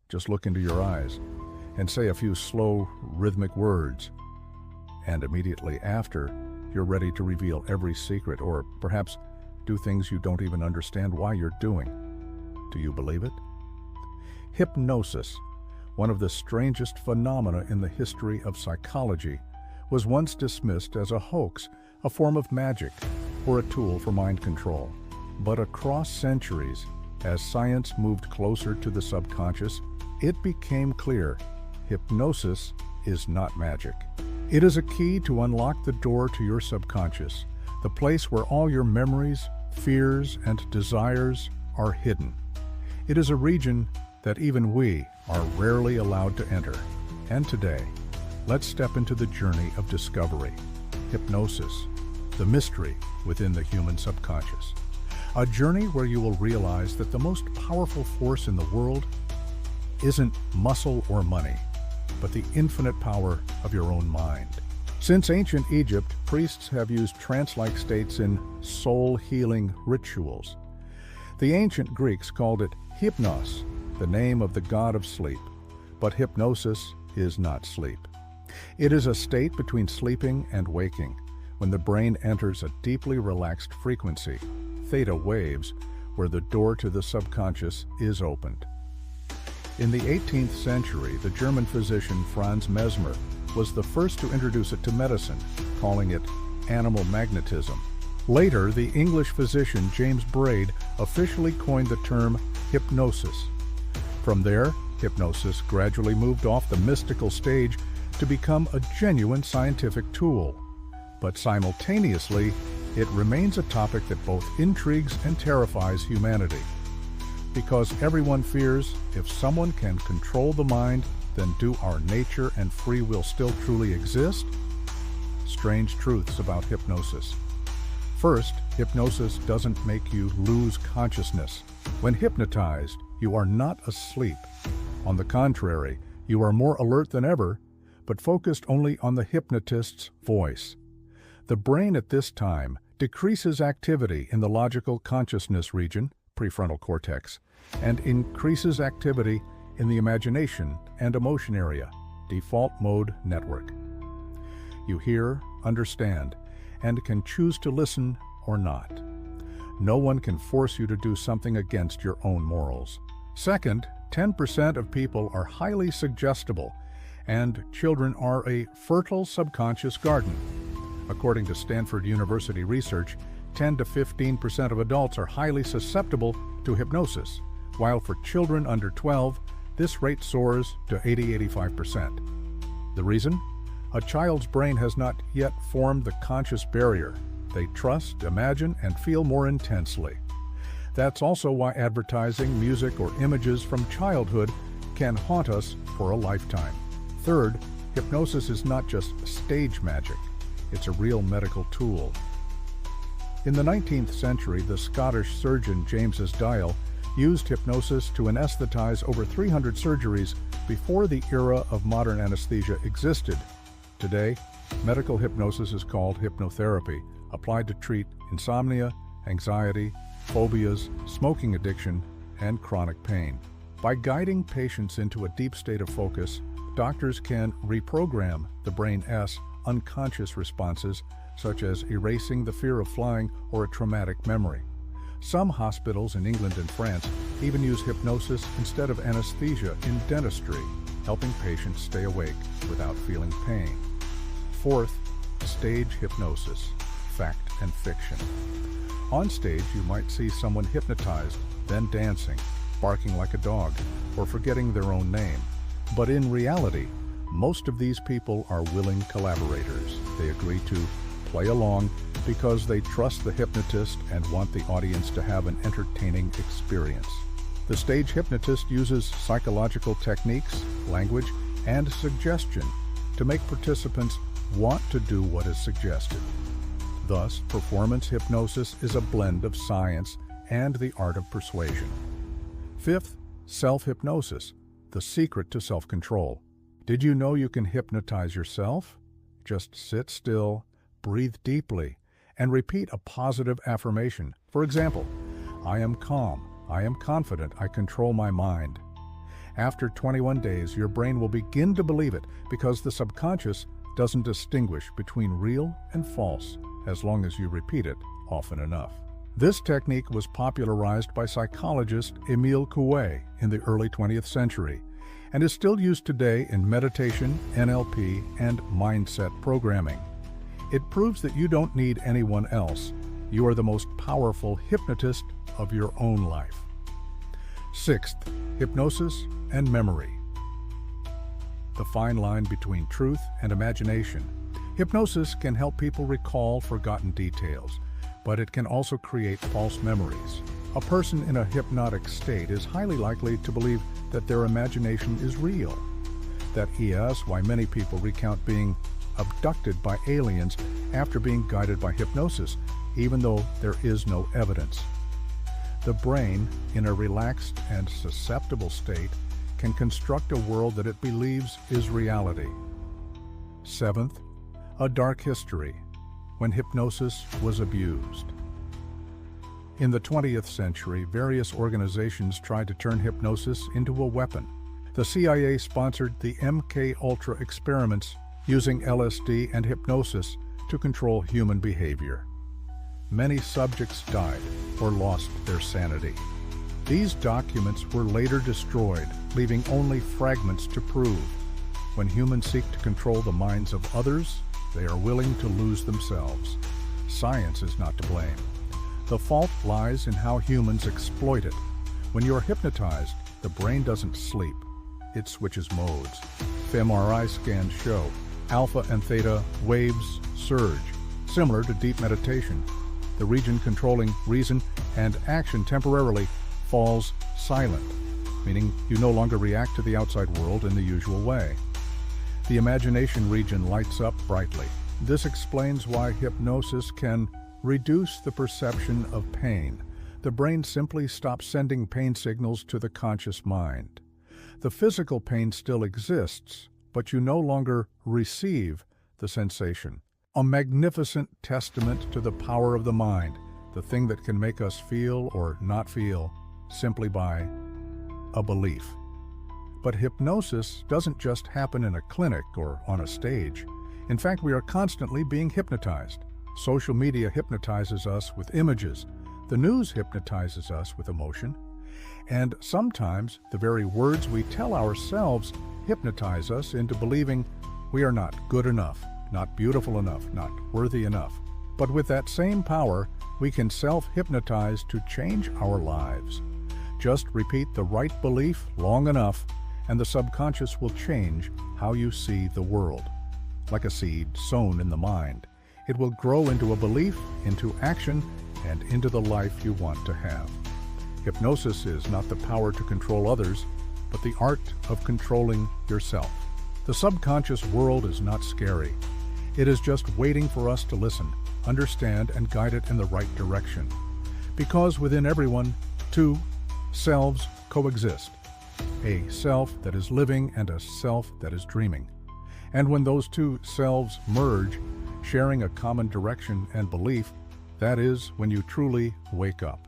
Just look into your eyes and say a few slow, rhythmic words. And immediately after, you're ready to reveal every secret, or perhaps do things you don't even understand why you're doing. Do you believe it? Hypnosis, one of the strangest phenomena in the history of psychology, was once dismissed as a hoax, a form of magic, or a tool for mind control. But across centuries, as science moved closer to the subconscious, it became clear hypnosis is not magic. It is a key to unlock the door to your subconscious, the place where all your memories, fears, and desires are hidden. It is a region that even we are rarely allowed to enter. And today, let's step into the journey of discovery. Hypnosis, the mystery within the human subconscious. A journey where you will realize that the most powerful force in the world isn't muscle or money, but the infinite power of your own mind. Since ancient Egypt, priests have used trance-like states in soul-healing rituals. The ancient Greeks called it hypnos, the name of the god of sleep. But hypnosis is not sleep. It is a state between sleeping and waking, when the brain enters a deeply relaxed frequency, theta waves, where the door to the subconscious is opened. In the 18th century, the German physician Franz Mesmer was the first to introduce it to medicine, calling it animal magnetism. Later, the English physician James Braid officially coined the term hypnosis. From there, hypnosis gradually moved off the mystical stage to become a genuine scientific tool. But simultaneously, it remains a topic that both intrigues and terrifies humanity. Because everyone fears, if someone can control the mind, then do our nature and free will still truly exist? Strange truths about hypnosis. First, hypnosis doesn't make you lose consciousness. When hypnotized, you are not asleep. On the contrary, you are more alert than ever, but focused only on the hypnotist's voice. The brain at this time decreases activity in the logical consciousness region, prefrontal cortex, and increases activity in the imagination and emotion area, default mode network. You hear, understand, and can choose to listen or not. No one can force you to do something against your own morals. Second, 10% of people are highly suggestible, and children are a fertile subconscious garden. According to Stanford University research, 10 to 15% of adults are highly susceptible to hypnosis, while for children under 12, this rate soars to 80–85%. The reason? A child's brain has not yet formed the conscious barrier. They trust, imagine, and feel more intensely. That's also why advertising, music, or images from childhood can haunt us for a lifetime. Third, hypnosis is not just stage magic. It's a real medical tool. In the 19th century, the Scottish surgeon James's Dial used hypnosis to anesthetize over 300 surgeries before the era of modern anesthesia existed. Today, medical hypnosis is called hypnotherapy, applied to treat insomnia, anxiety, phobias, smoking addiction, and chronic pain. By guiding patients into a deep state of focus, doctors can reprogram the brain's unconscious responses, such as erasing the fear of flying or a traumatic memory. Some hospitals in England and France even use hypnosis instead of anesthesia in dentistry, helping patients stay awake without feeling pain. Fourth, stage hypnosis, fact and fiction. On stage, you might see someone hypnotized, then dancing, barking like a dog, or forgetting their own name. But in reality, most of these people are willing collaborators. They agree to play along because they trust the hypnotist and want the audience to have an entertaining experience. The stage hypnotist uses psychological techniques, language, and suggestion to make participants want to do what is suggested. Thus, performance hypnosis is a blend of science and the art of persuasion. Fifth, self-hypnosis, the secret to self-control. Did you know you can hypnotize yourself? Just sit still, breathe deeply, and repeat a positive affirmation. For example, I am calm, I am confident, I control my mind. After 21 days, your brain will begin to believe it because the subconscious doesn't distinguish between real and false as long as you repeat it often enough. This technique was popularized by psychologist Émile Coué in the early 20th century and is still used today in meditation, NLP, and mindset programming. It proves that you don't need anyone else. You are the most powerful hypnotist of your own life. Sixth, hypnosis and memory. The fine line between truth and imagination. Hypnosis can help people recall forgotten details, but it can also create false memories. A person in a hypnotic state is highly likely to believe that their imagination is real. That is why many people recount being abducted by aliens after being guided by hypnosis, even though there is no evidence. The brain, in a relaxed and susceptible state, can construct a world that it believes is reality. Seventh, a dark history, when hypnosis was abused. In the 20th century, various organizations tried to turn hypnosis into a weapon. The CIA sponsored the MK-Ultra experiments using LSD and hypnosis to control human behavior. Many subjects died or lost their sanity. These documents were later destroyed, leaving only fragments to prove. When humans seek to control the minds of others, they are willing to lose themselves. Science is not to blame. The fault lies in how humans exploit it. When you are hypnotized, the brain doesn't sleep. It switches modes. fMRI scans show alpha and theta waves surge, similar to deep meditation. The region controlling reason and action temporarily falls silent, meaning you no longer react to the outside world in the usual way. The imagination region lights up brightly. This explains why hypnosis can reduce the perception of pain. The brain simply stops sending pain signals to the conscious mind. The physical pain still exists, but you no longer receive the sensation. A magnificent testament to the power of the mind, the thing that can make us feel or not feel simply by a belief. But hypnosis doesn't just happen in a clinic or on a stage. In fact, we are constantly being hypnotized. Social media hypnotizes us with images. The news hypnotizes us with emotion. And sometimes the very words we tell ourselves hypnotize us into believing we are not good enough, not beautiful enough, not worthy enough. But with that same power, we can self-hypnotize to change our lives. Just repeat the right belief long enough, and the subconscious will change how you see the world. Like a seed sown in the mind, it will grow into a belief, into action, and into the life you want to have. Hypnosis is not the power to control others, but the art of controlling yourself. The subconscious world is not scary. It is just waiting for us to listen, understand, and guide it in the right direction. Because within everyone, two selves coexist. A self that is living and a self that is dreaming. And when those two selves merge, sharing a common direction and belief, that is when you truly wake up.